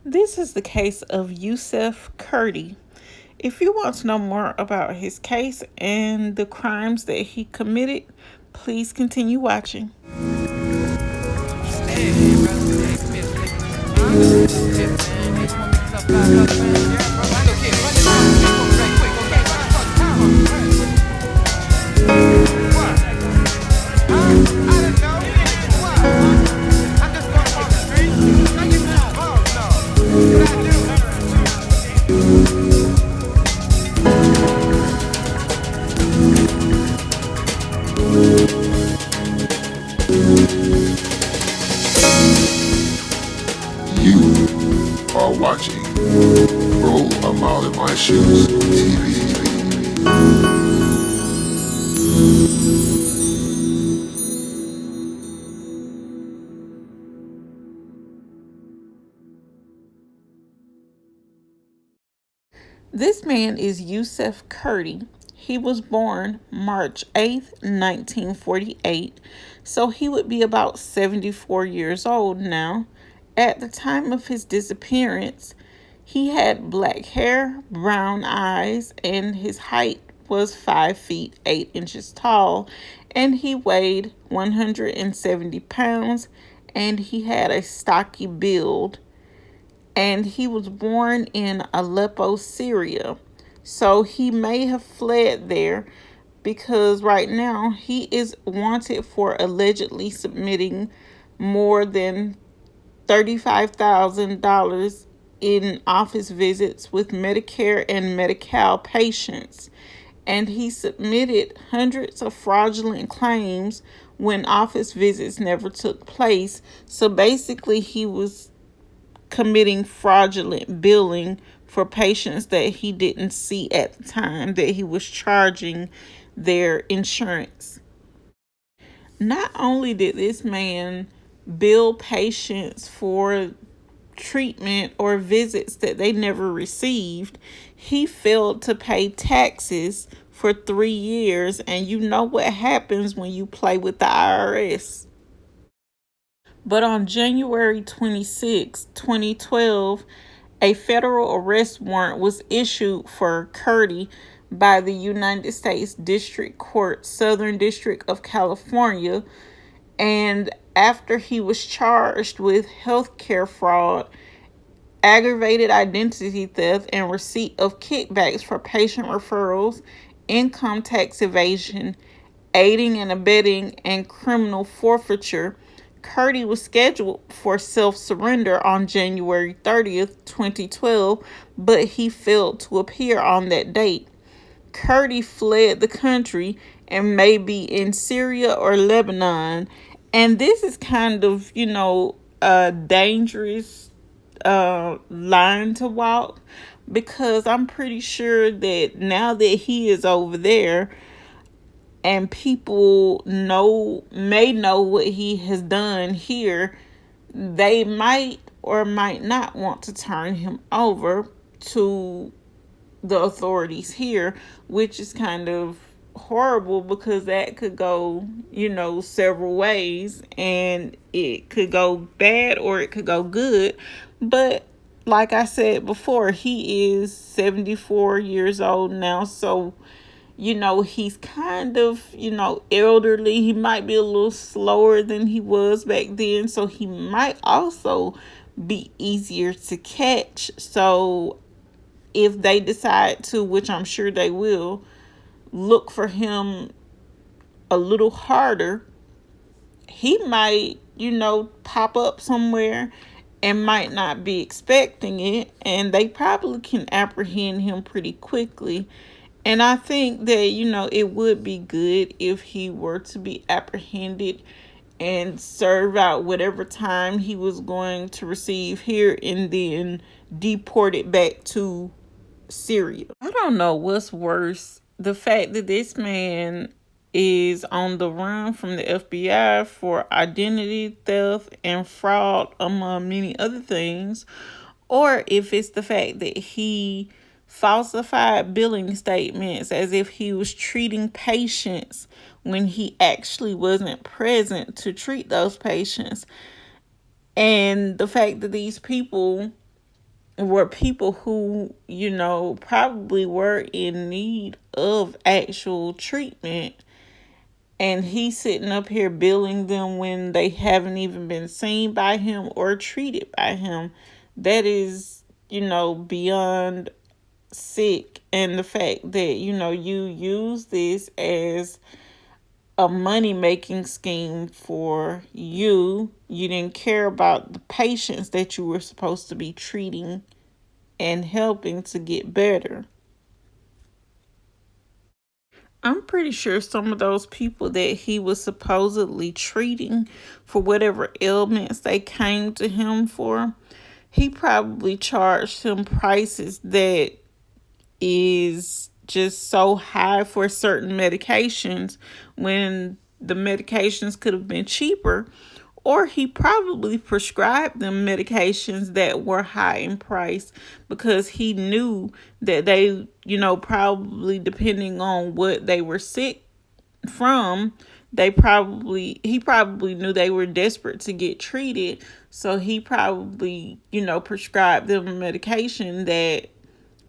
This is the case of Yousef Kurdy. If you want to know more about his case and the crimes that he committed, please continue watching. You are watching Roll a Mile in My Shoes TV. This man is Yousef Kurdy. He was born March 8th, 1948, so he would be about 74 years old now. At the time of his disappearance, he had black hair, brown eyes, and his height was 5 feet 8 inches tall, and he weighed 170 pounds, and he had a stocky build, and he was born in Aleppo, Syria. So he may have fled there because right now he is wanted for allegedly submitting more than $35,000 in office visits with Medicare and Medi-Cal patients. And he submitted hundreds of fraudulent claims when office visits never took place. So basically, he was committing fraudulent billing for patients that he didn't see at the time that he was charging their insurance. Not only did this man bill patients for treatment or visits that they never received, he failed to pay taxes for 3 years, and you know what happens when you play with the IRS. But on January 26, 2012, a federal arrest warrant was issued for Kurdy by the United States District Court, Southern District of California. And after he was charged with healthcare fraud, aggravated identity theft, and receipt of kickbacks for patient referrals, income tax evasion, aiding and abetting, and criminal forfeiture, Kurdy was scheduled for self-surrender on January 30th, 2012, but he failed to appear on that date. Kurdy fled the country and may be in Syria or Lebanon. And this is kind of, a dangerous line to walk, because I'm pretty sure that now that he is over there and people may know what he has done here, they might or might not want to turn him over to the authorities here, which is kind of horrible because that could go, several ways, and it could go bad or it could go good. But like I said before, he is 74 years old now, so he's kind of, elderly. He might be a little slower than he was back then, so he might also be easier to catch. So if they decide to, which I'm sure they will, look for him a little harder, he might, pop up somewhere and might not be expecting it, and they probably can apprehend him pretty quickly. And I think that, it would be good if he were to be apprehended and serve out whatever time he was going to receive here and then deported back to Syria. I don't know what's worse, the fact that this man is on the run from the FBI for identity theft and fraud, among many other things, or if it's the fact that he falsified billing statements as if he was treating patients when he actually wasn't present to treat those patients. And the fact that these people were people who, probably were in need of actual treatment. And he's sitting up here billing them when they haven't even been seen by him or treated by him. That is, beyond sick. And the fact that, you use this as a money making scheme for you. You didn't care about the patients that you were supposed to be treating and helping to get better. I'm pretty sure some of those people that he was supposedly treating for whatever ailments they came to him for, he probably charged them prices that is just so high for certain medications when the medications could have been cheaper, or he probably prescribed them medications that were high in price because he knew that they, probably depending on what they were sick from, he probably knew they were desperate to get treated. So he probably, prescribed them a medication that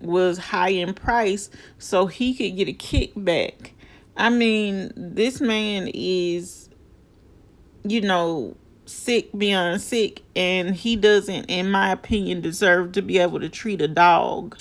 was high in price so he could get a kickback. I mean, this man is, you know, sick beyond sick, and he doesn't, in my opinion, deserve to be able to treat a dog.